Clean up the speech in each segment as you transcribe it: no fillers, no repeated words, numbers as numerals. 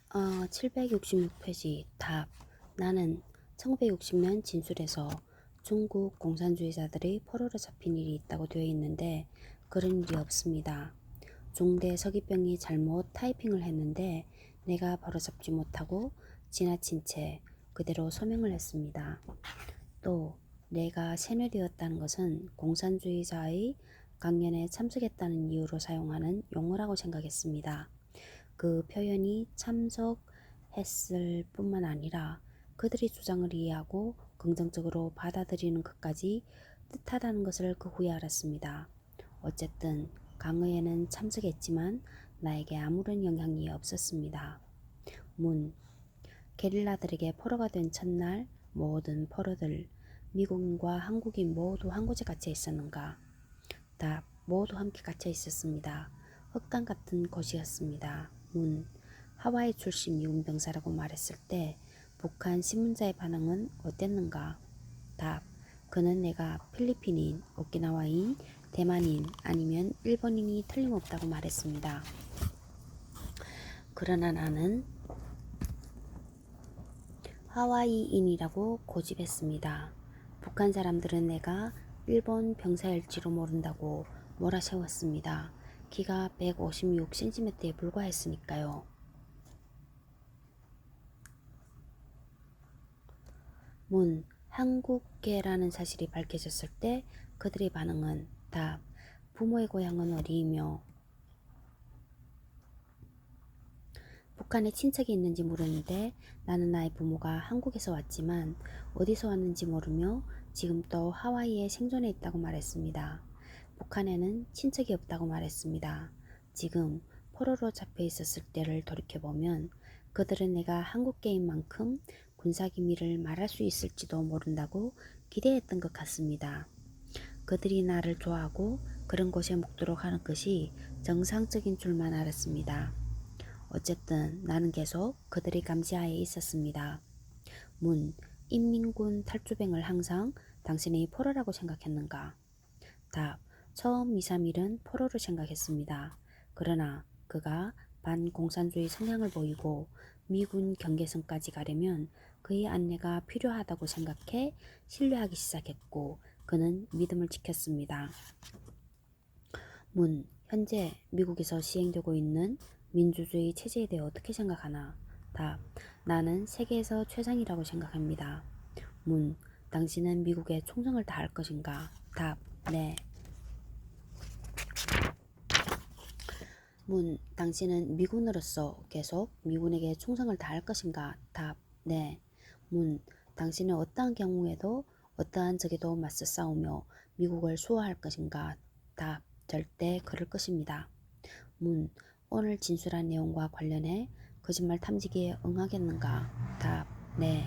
766페이지 답. 나는 1960년 진술에서 중국 공산주의자들이 포로로 잡힌 일이 있다고 되어 있는데 그런 일이 없습니다. 중대 서기병이 잘못 타이핑을 했는데 내가 바로잡지 못하고 지나친 채 그대로 서명을 했습니다. 또 내가 새뇌리였다는 것은 공산주의자의 강연에 참석했다는 이유로 사용하는 용어라고 생각했습니다. 그 표현이 참석했을 뿐만 아니라 그들이 주장을 이해하고 긍정적으로 받아들이는 것까지 뜻하다는 것을 그 후에 알았습니다. 어쨌든 강의에는 참석했지만 나에게 아무런 영향이 없었습니다. 문. 게릴라들에게 포로가 된 첫날 모든 포로들, 미국인과 한국인 모두 한 곳에 갇혀 있었는가? 답. 모두 함께 갇혀 있었습니다. 흑강 같은 곳이었습니다. 문. 하와이 출신 미군 병사라고 말했을 때 북한 신문자의 반응은 어땠는가? 답. 그는 내가 필리핀인, 오키나와인, 대만인 아니면 일본인이 틀림없다고 말했습니다. 그러나 나는 하와이인이라고 고집했습니다. 북한 사람들은 내가 일본 병사일지도 모른다고 몰아세웠습니다. 키가 156cm에 불과했으니까요. 문. 한국계라는 사실이 밝혀졌을 때 그들의 반응은? 답. 부모의 고향은 어디이며 북한에 친척이 있는지 물었는데 나는 나의 부모가 한국에서 왔지만 어디서 왔는지 모르며 지금 또 하와이에 생존해 있다고 말했습니다. 북한에는 친척이 없다고 말했습니다. 지금 포로로 잡혀 있었을 때를 돌이켜보면 그들은 내가 한국계인 만큼 군사기밀을 말할 수 있을지도 모른다고 기대했던 것 같습니다. 그들이 나를 좋아하고 그런 곳에 묵도록 하는 것이 정상적인 줄만 알았습니다. 어쨌든 나는 계속 그들의 감시하에 있었습니다. 문. 인민군 탈주병을 항상 당신의 포로라고 생각했는가? 답. 처음 2, 3일은 포로로 생각했습니다. 그러나 그가 반공산주의 성향을 보이고 미군 경계선까지 가려면 그의 안내가 필요하다고 생각해 신뢰하기 시작했고 그는 믿음을 지켰습니다. 문. 현재 미국에서 시행되고 있는 민주주의 체제에 대해 어떻게 생각하나? 답. 나는 세계에서 최상이라고 생각합니다. 문. 당신은 미국에 충성을 다할 것인가? 답. 네. 문. 당신은 미군으로서 계속 미군에게 충성을 다할 것인가? 답. 네. 문. 당신은 어떠한 경우에도 어떠한 적에도 맞서 싸우며 미국을 수호할 것인가? 답. 절대 그럴 것입니다. 문. 오늘 진술한 내용과 관련해 거짓말 탐지기에 응하겠는가? 답. 네.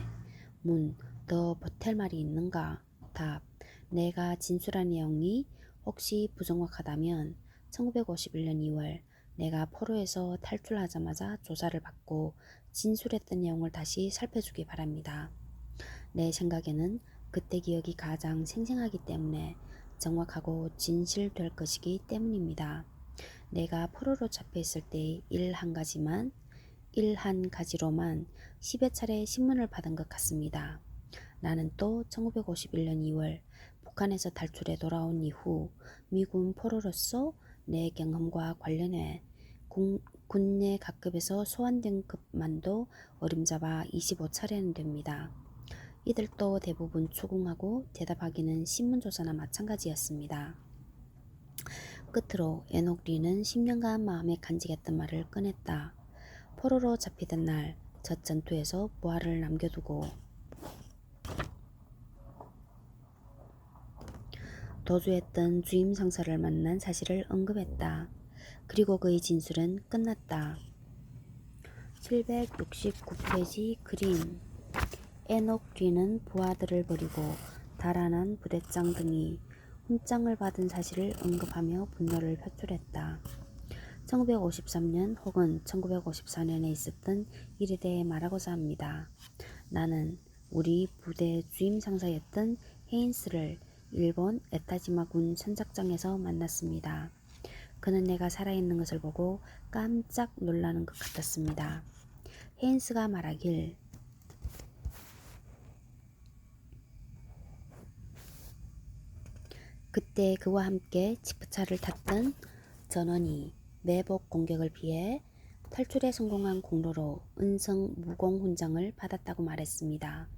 문. 더 보탤 말이 있는가? 답. 내가 진술한 내용이 혹시 부정확하다면 1951년 2월 내가 포로에서 탈출하자마자 조사를 받고 진술했던 내용을 다시 살펴주기 바랍니다. 내 생각에는 그때 기억이 가장 생생하기 때문에 정확하고 진실될 것이기 때문입니다. 내가 포로로 잡혀 있을 때 일 한 가지로만 10여 차례 신문을 받은 것 같습니다. 나는 또 1951년 2월 북한에서 탈출해 돌아온 이후 미군 포로로서 내 경험과 관련해 군내 각급에서 소환된 것만도 어림잡아 25차례는 됩니다. 이들도 대부분 추궁하고 대답하기는 신문조사나 마찬가지였습니다. 끝으로 에녹 리는 10년간 마음에 간직했던 말을 꺼냈다. 포로로 잡히던 날 첫 전투에서 부하를 남겨두고 도주했던 주임 상사를 만난 사실을 언급했다. 그리고 그의 진술은 끝났다. 769페이지 그림. 에녹 리는 부하들을 버리고 달아난 부대장 등이 훈장을 받은 사실을 언급하며 분노를 표출했다. 1953년 혹은 1954년에 있었던 일에 대해 말하고자 합니다. 나는 우리 부대 주임 상사였던 헤인스를 일본 에타지마군 선착장에서 만났습니다. 그는 내가 살아있는 것을 보고 깜짝 놀라는 것 같았습니다. 헤인스가 말하길 그때 그와 함께 지프차를 탔던 전원이 매복 공격을 피해 탈출에 성공한 공로로 은성 무공 훈장을 받았다고 말했습니다.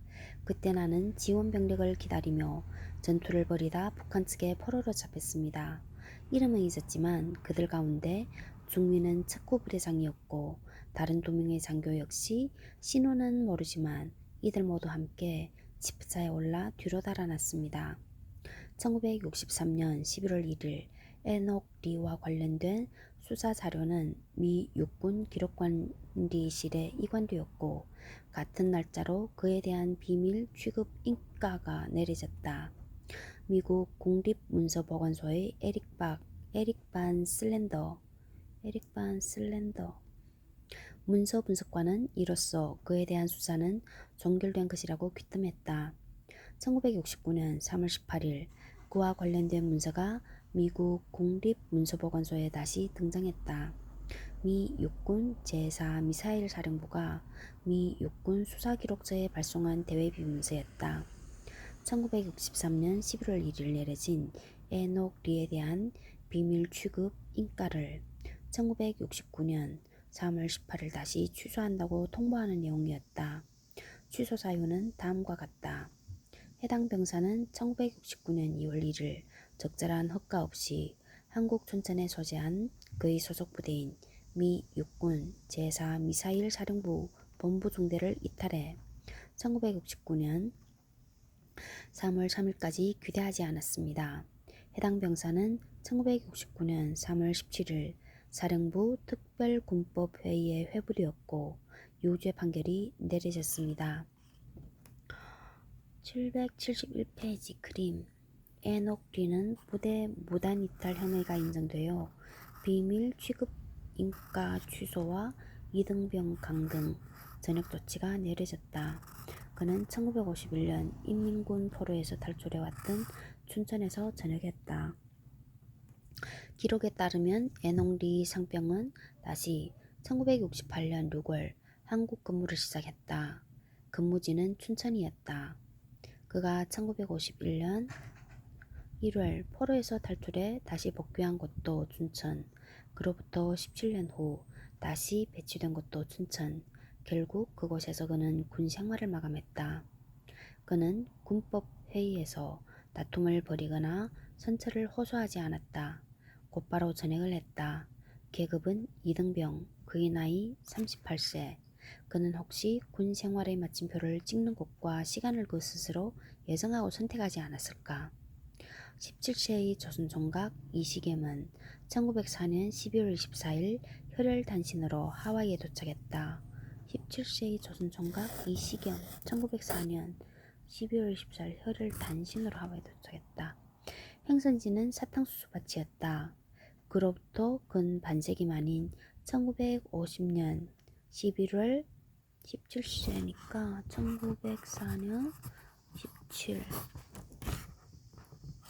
그때 나는 지원 병력을 기다리며 전투를 벌이다 북한 측에 포로로 잡혔습니다. 이름은 잊었지만 그들 가운데 중위는 척구 부대장이었고 다른 2명의 장교 역시 신호는 모르지만 이들 모두 함께 지프차에 올라 뒤로 달아났습니다. 1963년 11월 1일 에녹 리와 관련된 수사 자료는 미 육군 기록관리실에 이관되었고 같은 날짜로 그에 대한 비밀 취급 인가가 내려졌다. 미국 국립문서보관소의 에릭 반 슬렌더 문서 분석관은 이로써 그에 대한 수사는 종결된 것이라고 귀뜸했다. 1969년 3월 18일 그와 관련된 문서가 미국 국립문서보관소에 다시 등장했다. 미 육군 제4미사일 사령부가 미 육군 수사기록처에 발송한 대외비 문서였다. 1963년 11월 1일 내려진 에녹 리에 대한 비밀 취급 인가를 1969년 3월 18일 다시 취소한다고 통보하는 내용이었다. 취소 사유는 다음과 같다. 해당 병사는 1969년 2월 1일 적절한 허가 없이 한국 춘천에 소재한 그의 소속 부대인 미 육군 제4미사일 사령부 본부 중대를 이탈해 1969년 3월 3일까지 귀대하지 않았습니다. 해당 병사는 1969년 3월 17일 사령부 특별군법회의에 회부되었고 유죄 판결이 내려졌습니다. 771페이지 그림 에녹 리는 부대 무단 이탈 혐의가 인정되어 비밀 취급 인가 취소와 이등병 강등 전역 조치가 내려졌다. 그는 1951년 인민군 포로에서 탈출해왔던 춘천에서 전역했다. 기록에 따르면 에녹 리 상병은 다시 1968년 6월 한국 근무를 시작했다. 근무지는 춘천이었다. 그가 1951년 1월 포로에서 탈출해 다시 복귀한 곳도 춘천, 그로부터 17년 후 다시 배치된 곳도 춘천, 결국 그곳에서 그는 군 생활을 마감했다. 그는 군법 회의에서 다툼을 벌이거나 선처를 호소하지 않았다. 곧바로 전역을 했다. 계급은 2등병, 그의 나이 38세. 그는 혹시 군 생활의 마침표를 찍는 곳과 시간을 그 스스로 예정하고 선택하지 않았을까? 17세의 조선총각 이시겸은 1904년 12월 24일 혈혈단신으로 하와이에 도착했다. 17세의 조선총각 이시겸 1904년 12월 24일 혈혈단신으로 하와이에 도착했다. 행선지는 사탕수수 밭이었다. 그로부터 근 반세기 만인 1950년 11월 17세니까 1904년 17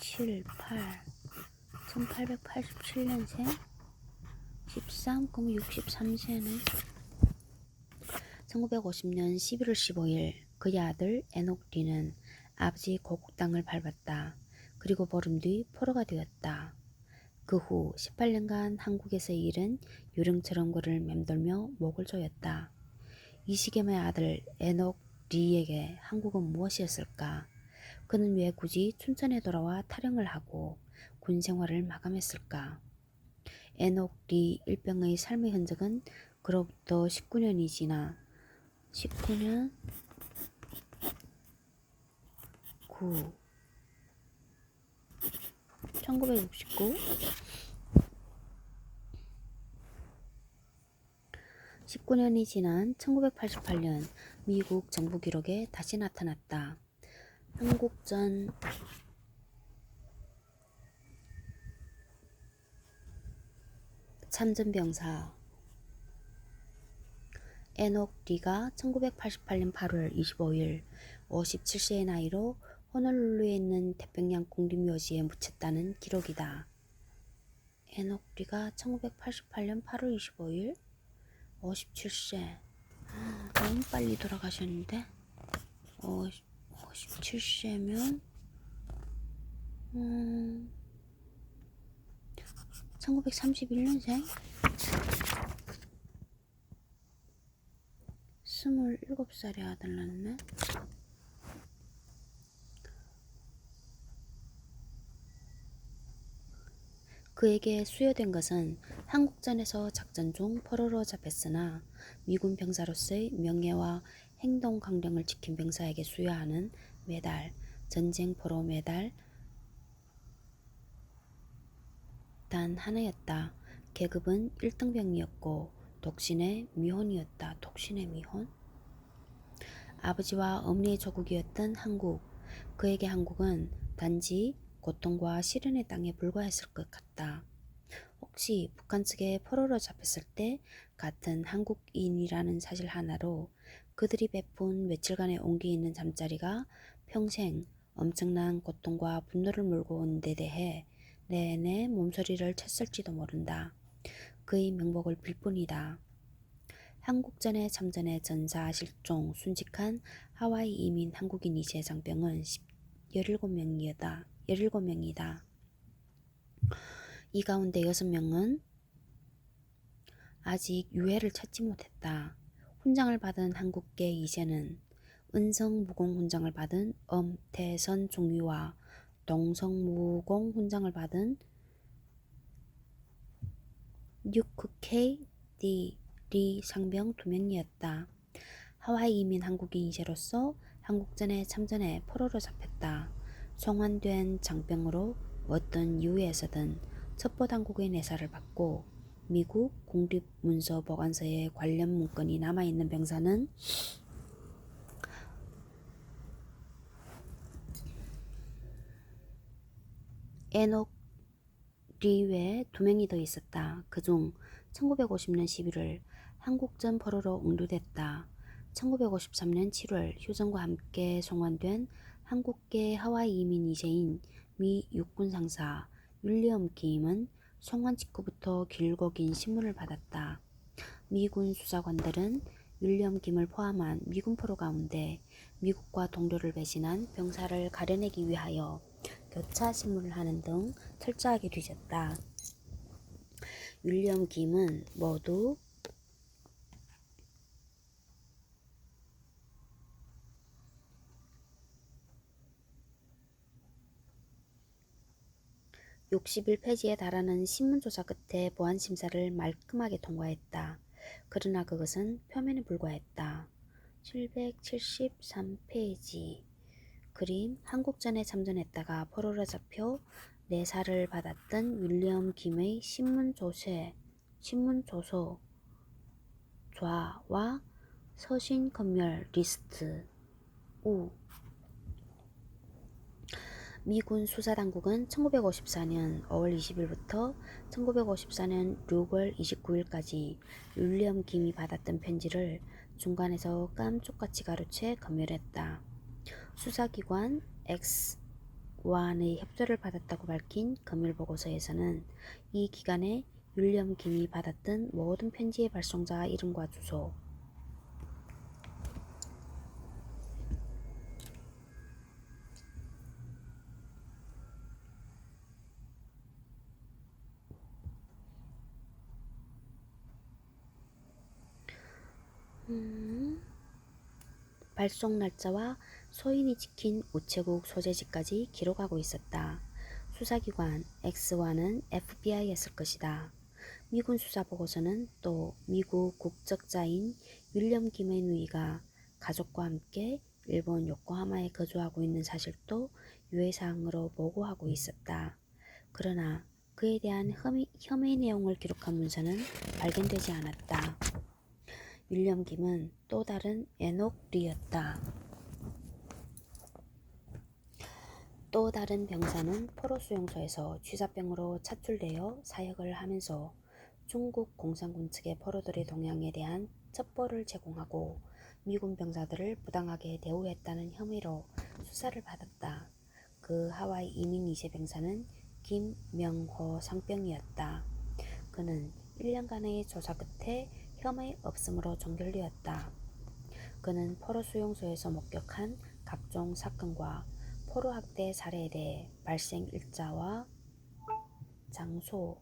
7, 8 1887년생 13, 그럼 63세네. 1950년 11월 15일 그의 아들 에녹 리는 아버지 고국 땅을 밟았다. 그리고 보름 뒤 포로가 되었다. 그 후 18년간 한국에서의 일은 요령처럼 그를 맴돌며 목을 조였다. 이시겸의 아들 에녹 리에게 한국은 무엇이었을까? 그는 왜 굳이 춘천에 돌아와 탈영을 하고 군 생활을 마감했을까? 에녹 리 일병의 삶의 흔적은 그로부터 19년이 지나 19년 9 1969 19년이 지난 1988년 미국 정부 기록에 다시 나타났다. 한국전 참전병사 에녹 리가 1988년 8월 25일 57세의 나이로 호놀룰루에 있는 태평양 국립묘지에 묻혔다는 기록이다. 에녹 리가 1988년 8월 25일 57세 너무 빨리 돌아가셨는데 57세면 1931년생 27살에 아들 낳네. 그에게 수여된 것은 한국전에서 작전 중 포로로 잡혔으나 미군 병사로서의 명예와 행동 강령을 지킨 병사에게 수여하는 메달, 전쟁 포로 메달 단 하나였다. 계급은 1등병이었고 독신의 미혼이었다. 독신의 미혼? 아버지와 어머니의 조국이었던 한국. 그에게 한국은 단지 고통과 시련의 땅에 불과했을 것 같다. 혹시 북한 측에 포로로 잡혔을 때 같은 한국인이라는 사실 하나로 그들이 베푼 며칠간의 온기 있는 잠자리가 평생 엄청난 고통과 분노를 몰고 온 데 대해 내내 몸소리를 쳤을지도 모른다. 그의 명복을 빌 뿐이다. 한국전에 참전해 전사 실종 순직한 하와이 이민 한국인 이세 장병은 17명이다. 이 가운데 6명은 아직 유해를 찾지 못했다. 훈장을 받은 한국계 이세는 은성무공 훈장을 받은 엄태선 중위와 동성무공 훈장을 받은 뉴크케이 리 상병 2명이었다. 하와이 이민 한국인 이세로서 한국전에 참전해 포로로 잡혔다. 송환된 장병으로 어떤 이유에서든 첩보당국의 내사를 받고 미국 국립문서보관소에 관련 문건이 남아있는 병사는 에녹 리 외에 2명이 더 있었다. 그중 1950년 11월 한국전 포로로 응도됐다. 1953년 7월 휴전과 함께 송환된 한국계 하와이 이민 2세인 미 육군 상사 윌리엄 김은 송환 직후부터 길고 긴 신문을 받았다. 미군 수사관들은 윌리엄 김을 포함한 미군 포로 가운데 미국과 동료를 배신한 병사를 가려내기 위하여 교차 신문을 하는 등 철저하게 뒤졌다. 윌리엄 김은 모두 61페이지에 달하는 신문조사 끝에 보안심사를 말끔하게 통과했다. 그러나 그것은 표면에 불과했다. 773페이지 그림 한국전에 참전했다가 포로로 잡혀 내사를 받았던 윌리엄 김의 신문조서 좌와 서신 검열 리스트 우 미군 수사당국은 1954년 5월 20일부터 1954년 6월 29일까지 윌리엄 김이 받았던 편지를 중간에서 깜쪽같이 가로채 검열했다. 수사기관 X1의 협조를 받았다고 밝힌 검열보고서에서는 이 기간에 윌리엄 김이 받았던 모든 편지의 발송자 이름과 주소, 발송 날짜와 소인이 지킨 우체국 소재지까지 기록하고 있었다. 수사기관 X1은 FBI였을 것이다. 미군 수사보고서는 또 미국 국적자인 윌리엄 김의 누이가 가족과 함께 일본 요코하마에 거주하고 있는 사실도 유해사항으로 보고하고 있었다. 그러나 그에 대한 혐의 내용을 기록한 문서는 발견되지 않았다. 윌리엄 김은 또 다른 에녹 리였다. 또 다른 병사는 포로 수용소에서 쥐사병으로 차출되어 사역을 하면서 중국 공산군 측의 포로들의 동향에 대한 첩보를 제공하고 미군 병사들을 부당하게 대우했다는 혐의로 수사를 받았다. 그 하와이 이민 2세 병사는 김명호 상병이었다. 그는 1년간의 조사 끝에 혐의 없음으로 종결되었다. 그는 포로 수용소에서 목격한 각종 사건과 포로 학대 사례에 대해 발생 일자와 장소,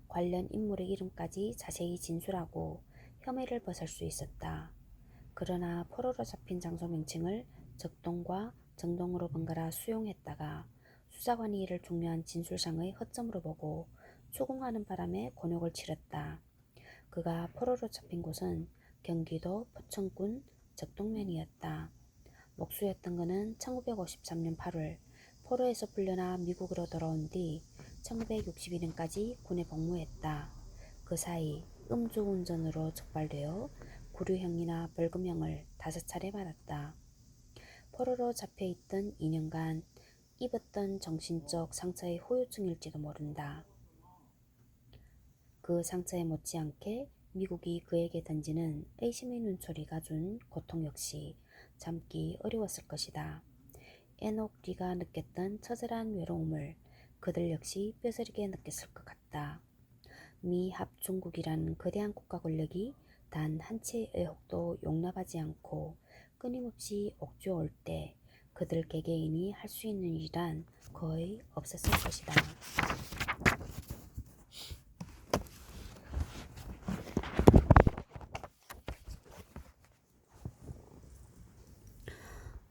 관련 인물의 이름까지 자세히 진술하고 혐의를 벗을 수 있었다. 그러나 포로로 잡힌 장소 명칭을 적동과 정동으로 번갈아 수용했다가 수사관이 이를 중요한 진술상의 허점으로 보고 추궁하는 바람에 곤욕을 치렀다. 그가 포로로 잡힌 곳은 경기도 포천군 적동면이었다. 목수였던 그는 1953년 8월 포로에서 풀려나 미국으로 돌아온 뒤 1962년까지 군에 복무했다. 그 사이 음주운전으로 적발되어 구류형이나 벌금형을 5차례 받았다. 포로로 잡혀있던 2년간 입었던 정신적 상처의 후유증일지도 모른다. 그 상처에 못지않게 미국이 그에게 던지는 의심의 눈초리가 준 고통 역시 참기 어려웠을 것이다. 에녹 리가 느꼈던 처절한 외로움을 그들 역시 뼈저리게 느꼈을 것 같다. 미합중국이라는 거대한 국가 권력이 단 한 채의 의혹도 용납하지 않고 끊임없이 옥죄어올 때 그들 개개인이 할 수 있는 일이란 거의 없었을 것이다.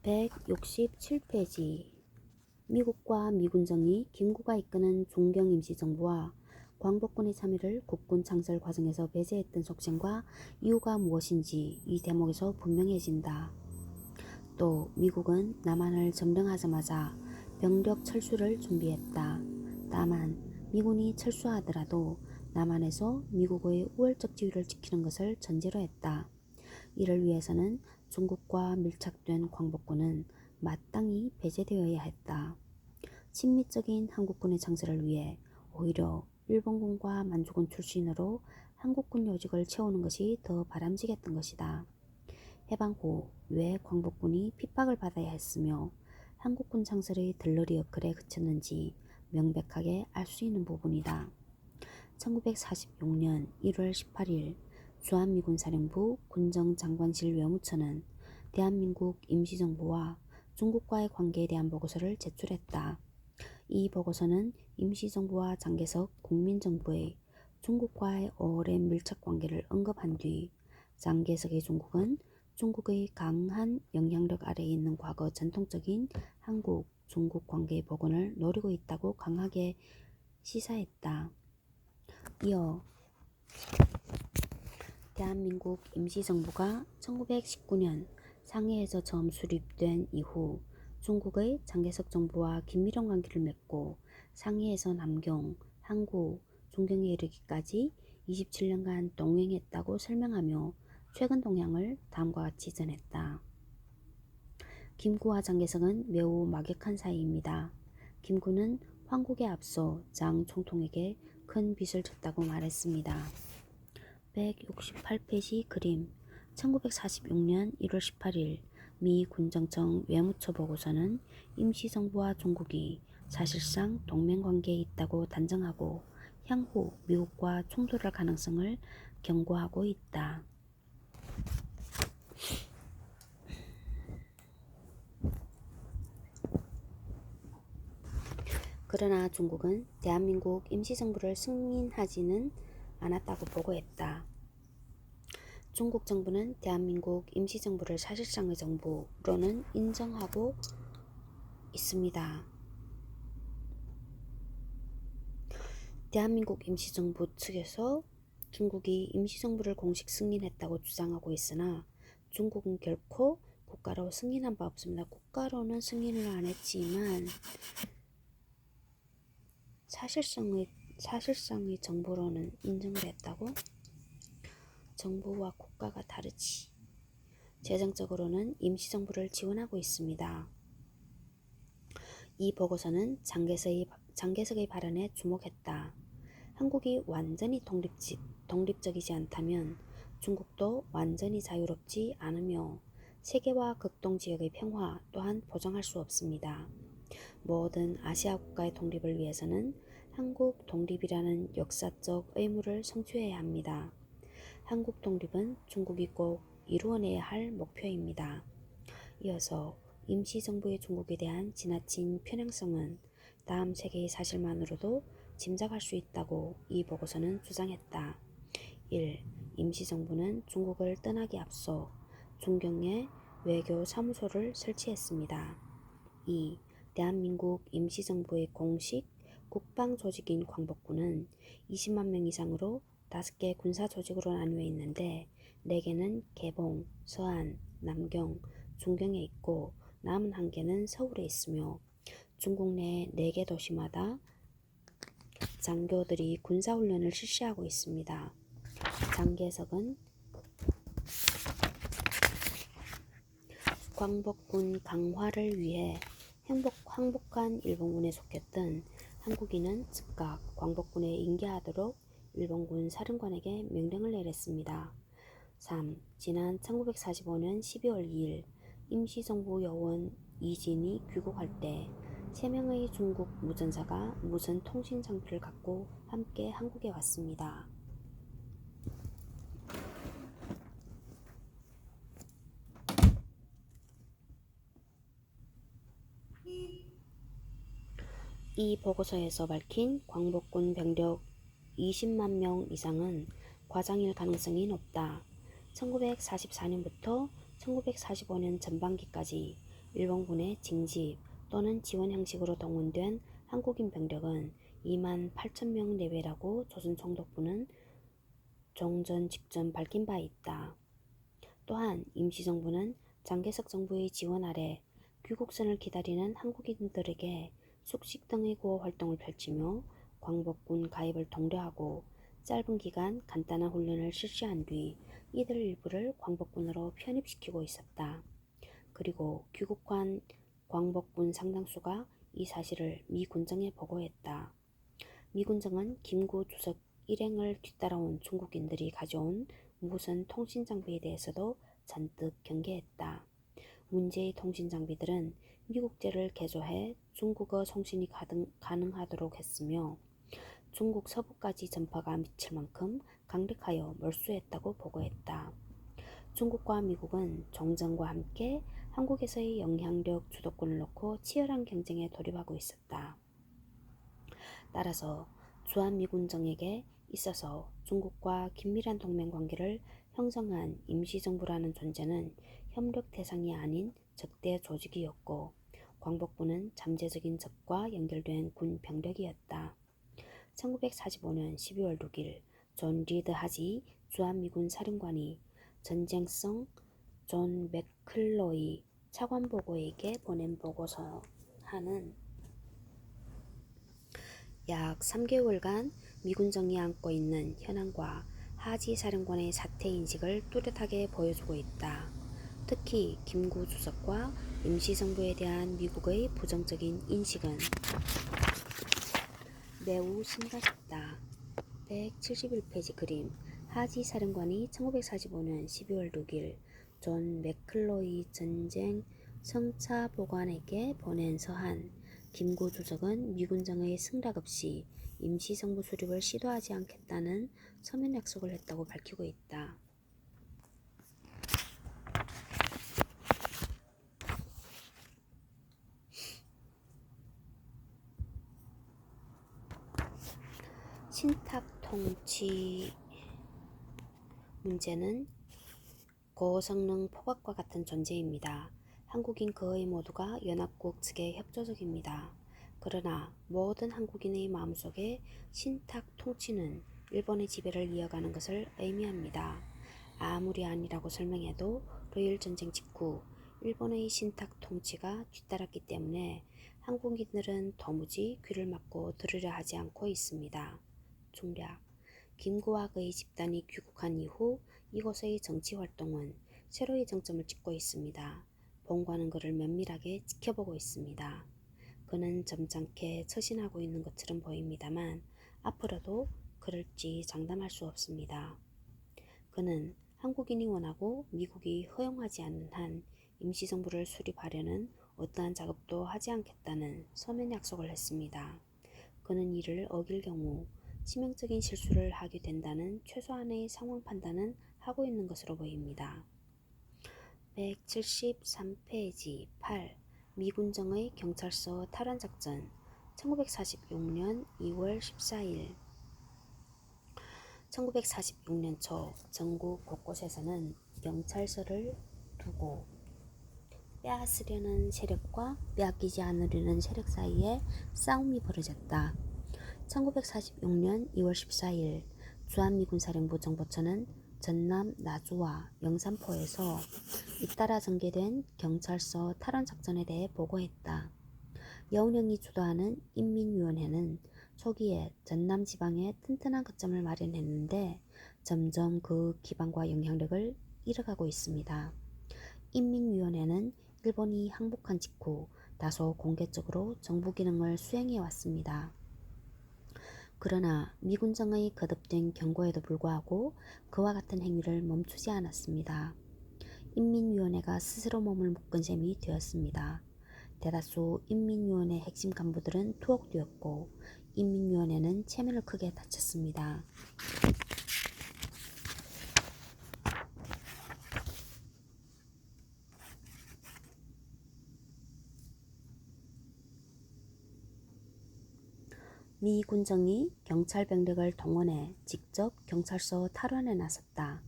167페이지 미국과 미군정이 김구가 이끄는 종경임시정부와 광복군의 참여를 국군 창설 과정에서 배제했던 속셈과 이유가 무엇인지 이 대목에서 분명해진다. 또 미국은 남한을 점령하자마자 병력 철수를 준비했다. 다만 미군이 철수하더라도 남한에서 미국의 우월적 지위를 지키는 것을 전제로 했다. 이를 위해서는 중국과 밀착된 광복군은 마땅히 배제되어야 했다. 친미적인 한국군의 창설을 위해 오히려 일본군과 만주군 출신으로 한국군 요직을 채우는 것이 더 바람직했던 것이다. 해방 후 왜 광복군이 핍박을 받아야 했으며 한국군 창설의 들러리 역할에 그쳤는지 명백하게 알 수 있는 부분이다. 1946년 1월 18일 주한미군 사령부 군정장관실 외무처는 대한민국 임시정부와 중국과의 관계에 대한 보고서를 제출했다. 이 보고서는 임시정부와 장개석 국민정부의 중국과의 오랜 밀착관계를 언급한 뒤 장개석의 중국은 중국의 강한 영향력 아래에 있는 과거 전통적인 한국-중국 관계의 복원을 노리고 있다고 강하게 시사했다. 이어 대한민국 임시정부가 1919년 상해에서 처음 수립된 이후 중국의 장개석 정부와 긴밀한 관계를 맺고 상해에서 남경, 항구, 종경에 이르기까지 27년간 동행했다고 설명하며 최근 동향을 다음과 같이 전했다. 김구와 장개석은 매우 막역한 사이입니다. 김구는 황국에 앞서 장 총통에게 큰 빚을 졌다고 말했습니다. 168페이지 그림 1946년 1월 18일 미 군정청 외무처 보고서는 임시정부와 중국이 사실상 동맹관계에 있다고 단정하고 향후 미국과 충돌할 가능성을 경고하고 있다. 그러나 중국은 대한민국 임시정부를 승인하지는 않았다고 보고했다. 중국 정부는 대한민국 임시정부를 사실상의 정부로는 인정하고 있습니다. 대한민국 임시정부 측에서 중국이 임시정부를 공식 승인했다고 주장하고 있으나 중국은 결코 국가로 승인한 바 없습니다. 국가로는 승인을 안 했지만 사실상의 정부로는 인정을 했다고? 정부와 국가가 다르지. 재정적으로는 임시정부를 지원하고 있습니다. 이 보고서는 장개석의 발언에 주목했다. 한국이 완전히 독립적이지 않다면 중국도 완전히 자유롭지 않으며 세계와 극동지역의 평화 또한 보장할 수 없습니다. 모든 아시아 국가의 독립을 위해서는 한국 독립이라는 역사적 의무를 성취해야 합니다. 한국 독립은 중국이 꼭 이루어내야 할 목표입니다. 이어서 임시정부의 중국에 대한 지나친 편향성은 다음 세계의 사실만으로도 짐작할 수 있다고 이 보고서는 주장했다. 1. 임시정부는 중국을 떠나기 앞서 중경에 외교 사무소를 설치했습니다. 2. 대한민국 임시정부의 공식 국방조직인 광복군은 20만 명 이상으로 5개 군사조직으로 나뉘어 있는데 4개는 개봉, 서안, 남경, 중경에 있고 남은 1개는 서울에 있으며 중국 내 4개 도시마다 장교들이 군사훈련을 실시하고 있습니다. 장개석은 광복군 강화를 위해 항복한 일본군에 속했던 한국인은 즉각 광복군에 인계하도록 일본군 사령관에게 명령을 내렸습니다. 3. 지난 1945년 12월 2일 임시정부 요원 이진이 귀국할 때 3명의 중국 무전사가 무선 통신 장비를 갖고 함께 한국에 왔습니다. 이 보고서에서 밝힌 광복군 병력 20만 명 이상은 과장일 가능성이 높다. 1944년부터 1945년 전반기까지 일본군의 징집 또는 지원 형식으로 동원된 한국인 병력은 2만 8천 명 내외라고 조선총독부는 종전 직전 밝힌 바 있다. 또한 임시정부는 장개석 정부의 지원 아래 귀국선을 기다리는 한국인들에게 숙식 등의 구호 활동을 펼치며 광복군 가입을 독려하고 짧은 기간 간단한 훈련을 실시한 뒤 이들 일부를 광복군으로 편입시키고 있었다. 그리고 귀국한 광복군 상당수가 이 사실을 미 군정에 보고했다. 미 군정은 김구 주석 일행을 뒤따라온 중국인들이 가져온 무선 통신 장비에 대해서도 잔뜩 경계했다. 문제의 통신 장비들은 미국제를 개조해 중국어 송신이 가능하도록 했으며 중국 서부까지 전파가 미칠 만큼 강력하여 몰수했다고 보고했다. 중국과 미국은 종전과 함께 한국에서의 영향력 주도권을 놓고 치열한 경쟁에 돌입하고 있었다. 따라서 주한미군정에게 있어서 중국과 긴밀한 동맹관계를 형성한 임시정부라는 존재는 협력 대상이 아닌 적대 조직이었고 광복군은 잠재적인 적과 연결된 군 병력이었다. 1945년 12월 6일 존 리드 하지 주한미군 사령관이 전쟁성 존 맥클로이 차관보고에게 보낸 보고서하는 약 3개월간 미군정이 안고 있는 현황과 하지 사령관의 사태 인식을 뚜렷하게 보여주고 있다. 특히 김구 주석과 임시정부에 대한 미국의 부정적인 인식은 매우 심각했다. 171페이지 그림 하지 사령관이 1945년 12월 6일 존 맥클로이 전쟁 성차보관에게 보낸 서한 김구 주석은 미군정의 승낙 없이 임시정부 수립을 시도하지 않겠다는 서면 약속을 했다고 밝히고 있다. 신탁 통치 문제는 고성능 포각과 같은 존재입니다. 한국인 거의 모두가 연합국 측에 협조적입니다. 그러나 모든 한국인의 마음속에 신탁 통치는 일본의 지배를 이어가는 것을 의미합니다. 아무리 아니라고 설명해도 러일 전쟁 직후 일본의 신탁 통치가 뒤따랐기 때문에 한국인들은 도무지 귀를 막고 들으려 하지 않고 있습니다. 중략 김구와 그의 집단이 귀국한 이후 이곳의 정치활동은 새로의 정점을 찍고 있습니다. 본관은 그를 면밀하게 지켜보고 있습니다. 그는 점잖게 처신하고 있는 것처럼 보입니다만 앞으로도 그럴지 장담할 수 없습니다. 그는 한국인이 원하고 미국이 허용하지 않는 한 임시정부를 수립하려는 어떠한 작업도 하지 않겠다는 서면 약속을 했습니다. 그는 이를 어길 경우 치명적인 실수를 하게 된다는 최소한의 상황 판단은 하고 있는 것으로 보입니다. 173페이지 8. 미군정의 경찰서 탈환작전 1946년 2월 14일 1946년 초 전국 곳곳에서는 경찰서를 두고 빼앗으려는 세력과 빼앗기지 않으려는 세력 사이에 싸움이 벌어졌다. 1946년 2월 14일 주한미군사령부 정보처는 전남 나주와 영산포에서 잇따라 전개된 경찰서 탈환작전에 대해 보고했다. 여운형이 주도하는 인민위원회는 초기에 전남 지방에 튼튼한 거점을 마련했는데 점점 그 기반과 영향력을 잃어가고 있습니다. 인민위원회는 일본이 항복한 직후 다소 공개적으로 정부 기능을 수행해 왔습니다. 그러나 미군정의 거듭된 경고에도 불구하고 그와 같은 행위를 멈추지 않았습니다. 인민위원회가 스스로 몸을 묶은 셈이 되었습니다. 대다수 인민위원회 핵심 간부들은 투옥되었고 인민위원회는 체면을 크게 다쳤습니다. 미 군정이 경찰 병력을 동원해 직접 경찰서 탈환에 나섰다.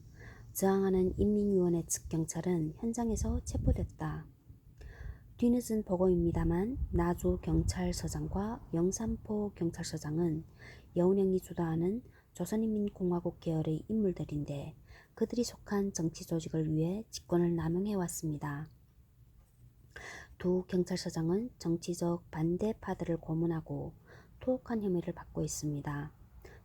저항하는 인민위원회 측 경찰은 현장에서 체포됐다. 뒤늦은 보고입니다만 나주 경찰서장과 영산포 경찰서장은 여운형이 주도하는 조선인민공화국 계열의 인물들인데 그들이 속한 정치 조직을 위해 직권을 남용해왔습니다. 두 경찰서장은 정치적 반대파들을 고문하고 투옥한 혐의를 받고 있습니다.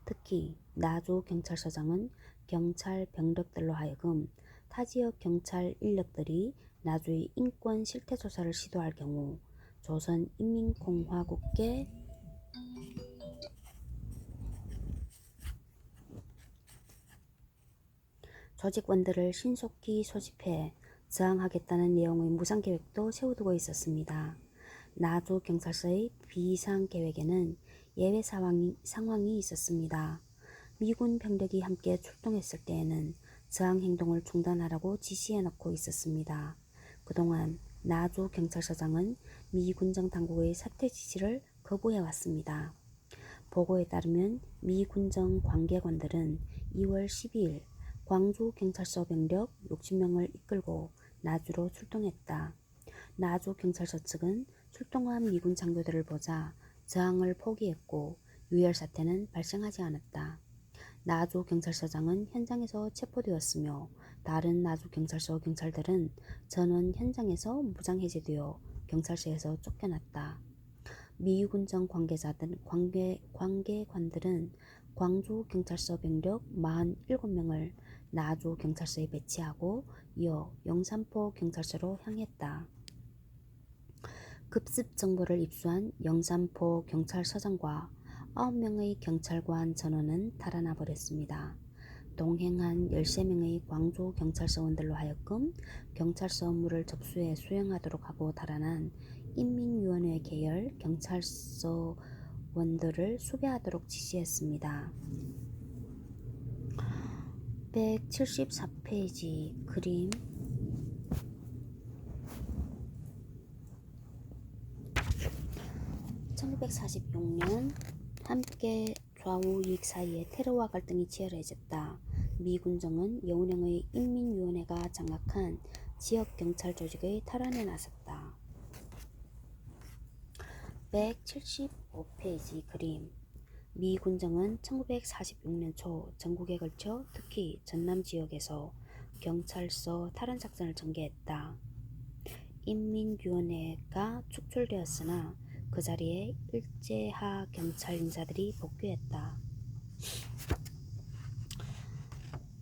특히 나주 경찰서장은 경찰 병력들로 하여금 타 지역 경찰 인력들이 나주의 인권 실태 조사를 시도할 경우 조선인민공화국계 조직원들을 신속히 소집해 저항하겠다는 내용의 무상계획도 세워두고 있었습니다. 나주 경찰서의 비상계획에는 예외 상황이 있었습니다. 미군 병력이 함께 출동했을 때에는 저항 행동을 중단하라고 지시해놓고 있었습니다. 그동안 나주 경찰서장은 미 군정 당국의 사퇴 지시를 거부해왔습니다. 보고에 따르면 미 군정 관계관들은 2월 12일 광주 경찰서 병력 60명을 이끌고 나주로 출동했다. 나주 경찰서 측은 출동한 미군 장교들을 보자 저항을 포기했고 유혈 사태는 발생하지 않았다. 나주 경찰서장은 현장에서 체포되었으며 다른 나주 경찰서 경찰들은 전원 현장에서 무장해제되어 경찰서에서 쫓겨났다. 미군정 관계관들은 광주 경찰서 병력 47명을 나주 경찰서에 배치하고 이어 영산포 경찰서로 향했다. 급습 정보를 입수한 영산포 경찰서장과 9명의 경찰관 전원은 달아나 버렸습니다. 동행한 13명의 광주 경찰서원들로 하여금 경찰서 업무를 접수해 수행하도록 하고 달아난 인민위원회 계열 경찰서원들을 수배하도록 지시했습니다. 174페이지 그림 1946년 함께 좌우 이익 사이에 테러와 갈등이 치열해졌다. 미 군정은 여운형의 인민위원회가 장악한 지역 경찰 조직의 탈환에 나섰다. 175페이지 그림 미 군정은 1946년 초 전국에 걸쳐 특히 전남 지역에서 경찰서 탈환 작전을 전개했다. 인민위원회가 축출되었으나 그 자리에 일제하 경찰 인사들이 복귀했다.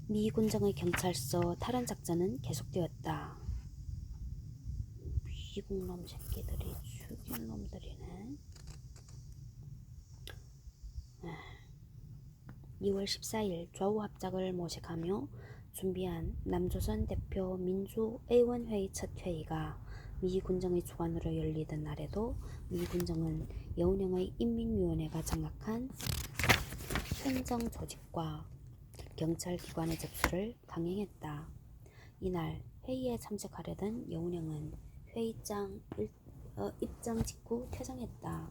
미 군정의 경찰서 탈환 작전은 계속되었다. 미국놈 새끼들이 죽일 놈들이네. 2월 14일 좌우 합작을 모색하며 준비한 남조선 대표 민주의원회의 첫 회의가 미 군정의 주관으로 열리던 날에도 미 군정은 여운형의 인민위원회가 장악한 행정조직과 경찰기관의 접수를 강행했다. 이날 회의에 참석하려던 여운형은 회의장 입장 직후 퇴장했다.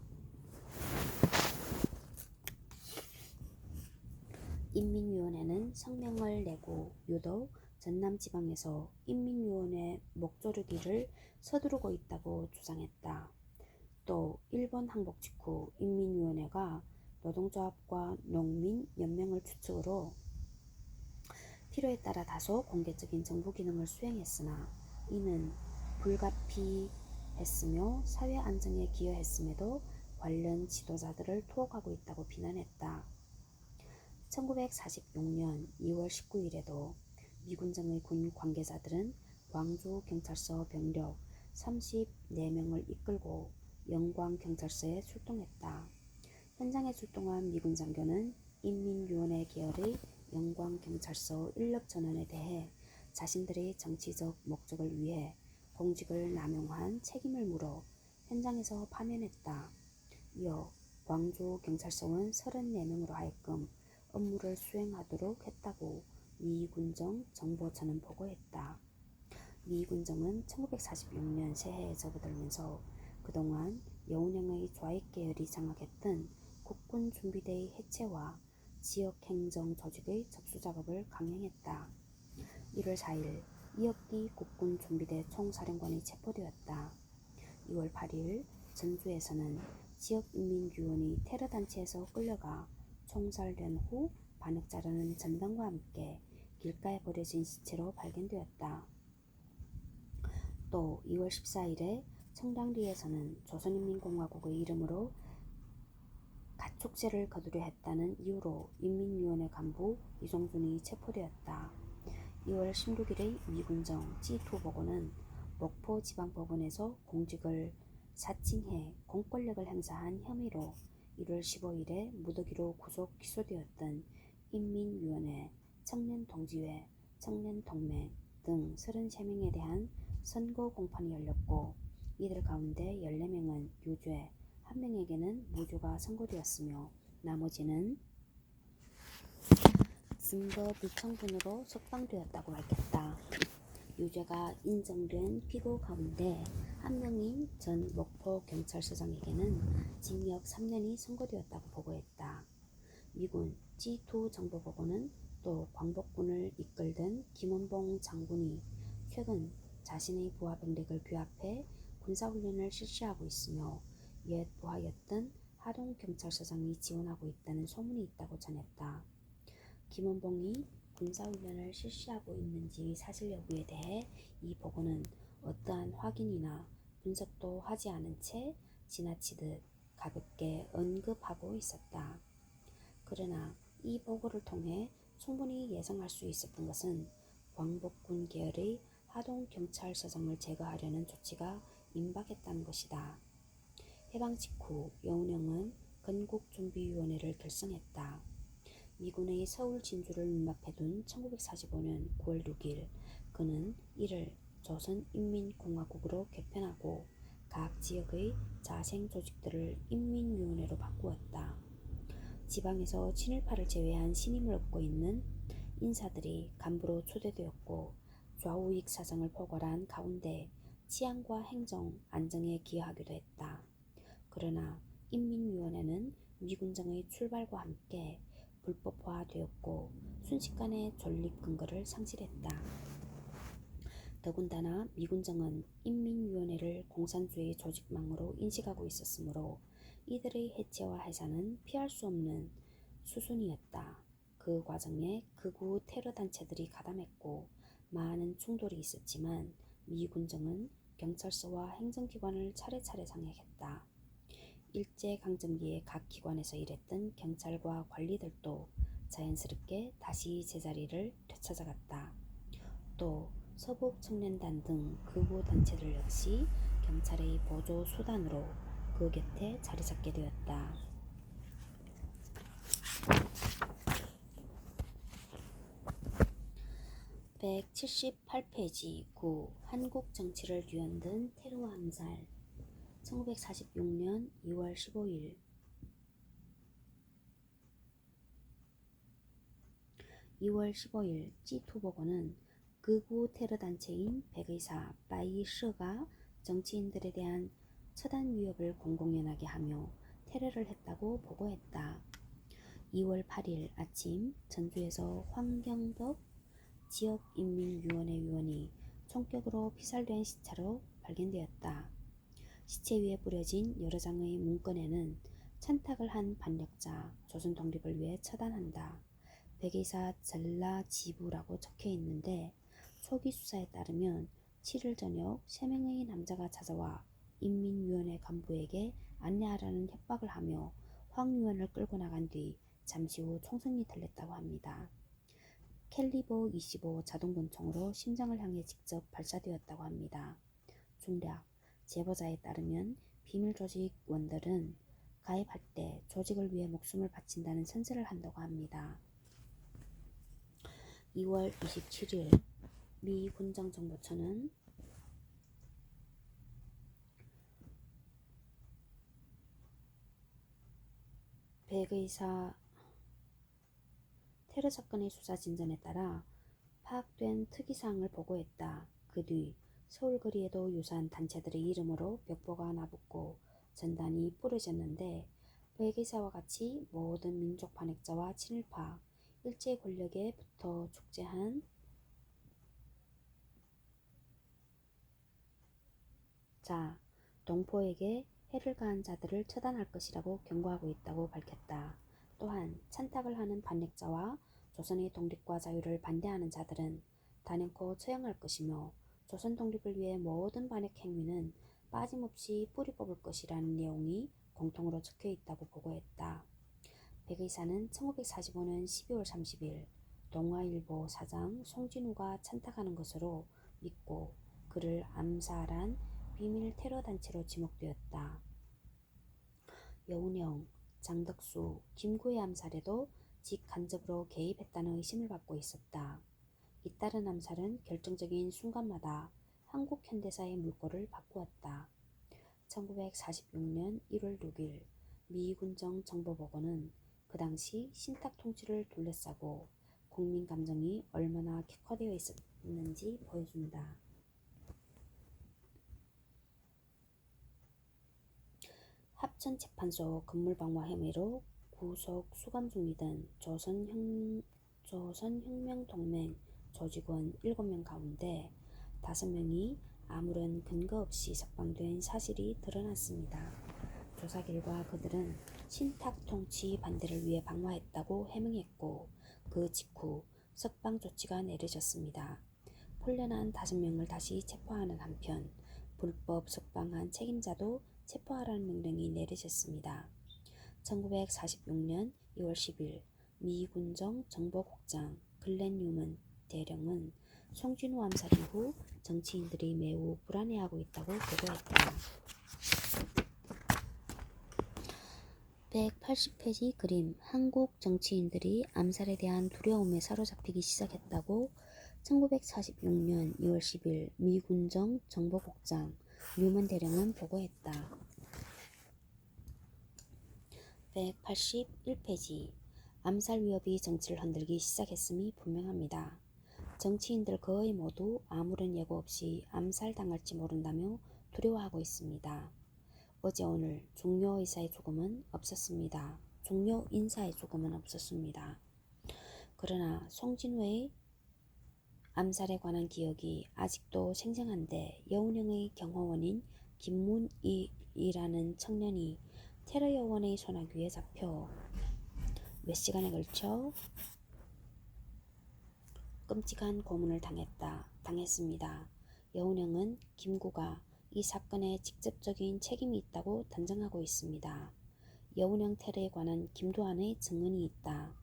인민위원회는 성명을 내고 유독 전남지방에서 인민위원회 목조르기를 서두르고 있다고 주장했다. 또 일본 항복 직후 인민위원회가 노동조합과 농민연맹을 주축으로 필요에 따라 다소 공개적인 정부 기능을 수행했으나 이는 불가피했으며 사회 안정에 기여했음에도 관련 지도자들을 투옥하고 있다고 비난했다. 1946년 2월 19일에도 미군정의 군 관계자들은 광주경찰서 병력 34명을 이끌고 영광경찰서에 출동했다. 현장에 출동한 미군 장교는 인민위원회 계열의 영광경찰서 인력 전원에 대해 자신들의 정치적 목적을 위해 공직을 남용한 책임을 물어 현장에서 파면했다. 이어 광주경찰서원 34명으로 하여금 업무를 수행하도록 했다고 미군정 정보처는 보고했다. 미군정은 1946년 새해에 접어들면서 그동안 여운형의 좌익 계열이 장악했던 국군준비대의 해체와 지역행정 조직의 접수 작업을 강행했다. 1월 4일 이혁기 국군준비대 총사령관이 체포되었다. 2월 8일 전주에서는 지역인민규원이 테러단체에서 끌려가 총살된 후 반역자라는 전단과 함께 길가에 버려진 시체로 발견되었다. 또 2월 14일에 청량리에서는 조선인민공화국의 이름으로 가축제를 거두려 했다는 이유로 인민위원회 간부 이종준이 체포되었다. 2월 16일의 미군정 G2 보고는 목포지방법원에서 공직을 사칭해 공권력을 행사한 혐의로 1월 15일에 무더기로 구속 기소되었던 인민위원회, 청년동지회, 청년동맹 등 33명에 대한 선고 공판이 열렸고 이들 가운데 14명은 유죄, 1명에게는 무죄가 선고되었으며 나머지는 증거 불충분으로 석방되었다고 밝혔다. 유죄가 인정된 피고 가운데 1명인 전 목포경찰서장에게는 징역 3년이 선고되었다고 보고했다. 미군 G2 정보보고는 또 광복군을 이끌던 김원봉 장군이 최근 자신의 부하 병력을 규합해 군사훈련을 실시하고 있으며 옛 부하였던 하동경찰서장이 지원하고 있다는 소문이 있다고 전했다. 김원봉이 군사훈련을 실시하고 있는지 사실 여부에 대해 이 보고는 어떠한 확인이나 분석도 하지 않은 채 지나치듯 가볍게 언급하고 있었다. 그러나 이 보고를 통해 충분히 예상할 수 있었던 것은 광복군 계열의 하동경찰서장을 제거하려는 조치가 임박했다는 것이다. 해방 직후 여운형은 건국준비위원회를 결성했다. 미군의 서울 진주를 눈앞에 둔 1945년 9월 6일 그는 이를 조선인민공화국으로 개편하고 각 지역의 자생 조직들을 인민위원회로 바꾸었다. 지방에서 친일파를 제외한 신임을 얻고 있는 인사들이 간부로 초대되었고 좌우익 사정을 포괄한 가운데 치안과 행정, 안정에 기여하기도 했다. 그러나 인민위원회는 미군정의 출발과 함께 불법화되었고 순식간에 존립 근거를 상실했다. 더군다나 미군정은 인민위원회를 공산주의 조직망으로 인식하고 있었으므로 이들의 해체와 해산은 피할 수 없는 수순이었다. 그 과정에 극우 테러 단체들이 가담했고 많은 충돌이 있었지만 미군정은 경찰서와 행정기관을 차례차례 장악했다. 일제강점기에 각 기관에서 일했던 경찰과 관리들도 자연스럽게 다시 제자리를 되찾아갔다. 또 서북청년단 등 극우 단체들 역시 경찰의 보조 수단으로 그 곁에 자리 잡게 되었다. 178페이지 9. 한국 정치를 뒤흔든 테러 암살 1946년 2월 15일 2월 15일 G2 보고는 극우 테러 단체인 백의사 바이셔가 정치인들에 대한 처단 위협을 공공연하게 하며 테러를 했다고 보고했다. 2월 8일 아침 전주에서 황경덕 지역인민위원회 위원이 총격으로 피살된 시체로 발견되었다. 시체 위에 뿌려진 여러 장의 문건에는 찬탁을 한 반역자, 조선 독립을 위해 처단한다. 백의사 전라지부라고 적혀 있는데 초기 수사에 따르면 7일 저녁 3명의 남자가 찾아와 인민위원회 간부에게 안내하라는 협박을 하며 황 위원을 끌고 나간 뒤 잠시 후 총성이 들렸다고 합니다. 캘리버 25 자동권총으로 심장을 향해 직접 발사되었다고 합니다. 중략, 제보자에 따르면 비밀조직원들은 가입할 때 조직을 위해 목숨을 바친다는 선서를 한다고 합니다. 2월 27일 미 군정정보처는 백의사 테러 사건의 수사 진전에 따라 파악된 특이사항을 보고했다. 그 뒤 서울 거리에도 유사한 단체들의 이름으로 벽보가 나붙고 전단이 뿌려졌는데 백의사와 같이 모든 민족 반역자와 친일파, 일제 권력에 붙어 축제한 자, 동포에게 해를 가한 자들을 처단할 것이라고 경고하고 있다고 밝혔다. 또한 찬탁을 하는 반역자와 조선의 독립과 자유를 반대하는 자들은 단연코 처형할 것이며 조선 독립을 위해 모든 반역 행위는 빠짐없이 뿌리 뽑을 것이라는 내용이 공통으로 적혀 있다고 보고했다. 백의사는 1945년 12월 30일 동아일보 사장 송진우가 찬탁하는 것으로 믿고 그를 암살한 비밀 테러 단체로 지목되었다. 여운형, 장덕수, 김구의 암살에도 직간접으로 개입했다는 의심을 받고 있었다. 잇따른 암살은 결정적인 순간마다 한국 현대사의 물꼬를 바꾸었다. 1946년 1월 6일 미 군정 정보보고는 그 당시 신탁 통치를 둘러싸고 국민 감정이 얼마나 격화되어 있었는지 보여준다. 합천재판소 건물방화 혐의로 구속 수감 중이던 조선혁명동맹 조직원 7명 가운데 5명이 아무런 근거 없이 석방된 사실이 드러났습니다. 조사 결과 그들은 신탁통치 반대를 위해 방화했다고 해명했고 그 직후 석방 조치가 내려졌습니다. 풀려난 5명을 다시 체포하는 한편 불법 석방한 책임자도 체포하라는 명령이 내려졌습니다. 1946년 2월 10일 미 군정 정보국장 글렌 뉴먼 대령은 송진우 암살 이후 정치인들이 매우 불안해하고 있다고 보고했다. 180페이지 그림 한국 정치인들이 암살에 대한 두려움에 사로잡히기 시작했다고 1946년 2월 10일 미 군정 정보국장 뉴먼 대령은 보고했다. 181페이지 암살 위협이 정치를 흔들기 시작했음이 분명합니다. 정치인들 거의 모두 아무런 예고 없이 암살당할지 모른다며 두려워하고 있습니다. 어제 오늘 중요 인사의 죽음은 없었습니다. 그러나 송진우의 암살에 관한 기억이 아직도 생생한데 여운형의 경호원인 김문일이라는 청년이 테러 요원의 소나기에 잡혀 몇 시간에 걸쳐 끔찍한 고문을 당했습니다. 여운형은 김구가 이 사건에 직접적인 책임이 있다고 단정하고 있습니다. 여운형 테러에 관한 김두한의 증언이 있다.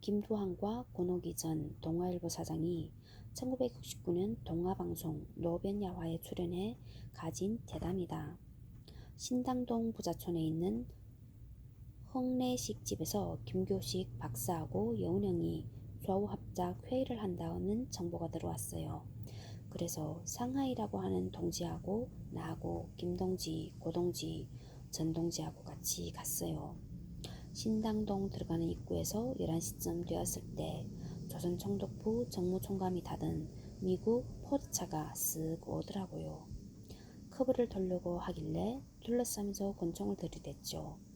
김두한과 권오기 전 동아일보 사장이 1969년 동아방송 노변야화에 출연해 가진 대담이다. 신당동 부자촌에 있는 홍례식집에서 김교식 박사하고 여운형이 좌우합작 회의를 한다는 정보가 들어왔어요. 그래서 상하이라고 하는 동지하고 나하고 김동지, 고동지, 전동지하고 같이 갔어요. 신당동 들어가는 입구에서 11시쯤 되었을 때 조선총독부 정무총감이 닫은 미국 포르차가 쓱 오더라고요. 커브를 돌려고 하길래 둘러싸면서 권총을 들이댔죠.